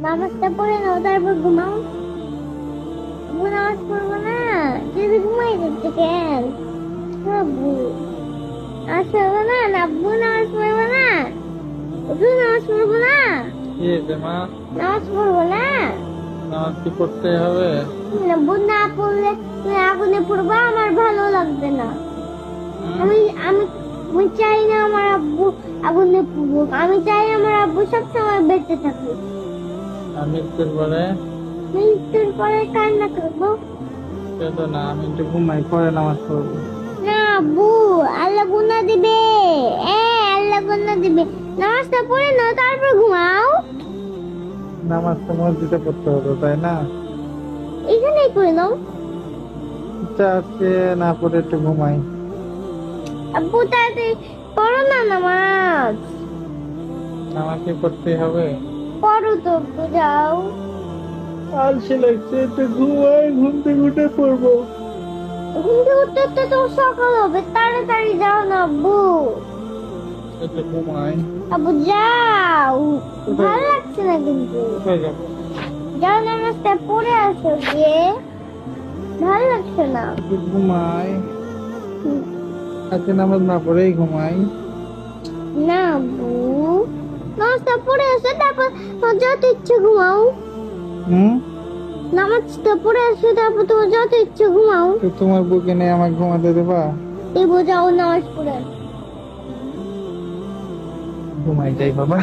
নামাজটা পড়ে নাও তারপর ঘুমাও। আব্বু নামাজ পড়বো না, যদি ঘুমাই যাচ্ছে কেন? আব্বু নামাজ পড়বো না, আব্বু নামাজ পড়বো না, তুই নামাজ পড়বো না, কি হয়েছে মা? নামাজ পড়বো না। নামাজ কি পড়তে হবে? আব্বু না পড়লে তুমি আগুনে পড়বা, আমার ভালো লাগবে না। আমি আমি আমি চাই না আমার আব্বু আগুনে পড়ুক, আমি চাই আমার আব্বু সবসময় বেঁচে থাকুক। আমি একটু পরে মৃত্যুর পরে কান্না করবো কেঁদো না, আমি একটু ঘুমাই, পরে নামাজ পড়বো। না আব্বু, আল্লাহ গুনাহ দিবে। আল্লাহ গুনাহ দিবে। নামাজটা পড়ে নাও তারপর ঘুমাও। নামাজ তো মসজিদে পড়তে হতো, তাই না? এখানেই করে নাও। ইচ্ছা আজকে না পড়ে একটু ঘুমাই। আব্বু তাড়াতাড়ি পড়ো না নামাজ। নামাজ কি পড়তে হবে? পড়ো তো আব্বু, যাও। আলসে লাগছে, একটু ঘুমাই, ঘুম থেকে উঠে পড়বো। ঘুম থেকে উঠতে উঠতে তো সকাল হবে, তাড়াতাড়ি যাও না আব্বু। একটু ঘুমাই। আব্বু যাও, ভালো লাগছে না কিন্তু। কোথায় যাবো? যাও নামাজটা পড়ে আসো গিয়ে, ভালো লাগছে না। একটু ঘুমাই, আজকে নামাজ না পড়েই ঘুমাই। না আব্বু, নামাজটা পড়ে আসো তারপর তোমার যত ইচ্ছে ঘুমাও। হুম? নামাজটা পড়ে আসো তারপর তোমার যত ইচ্ছে ঘুমাও। তো তোমার বুকে নিয়ে আমাকে ঘুমাতে দেবা? এই বোঝাও নামাজ পড়ে আসো। ঘুমাই যাই বাবা।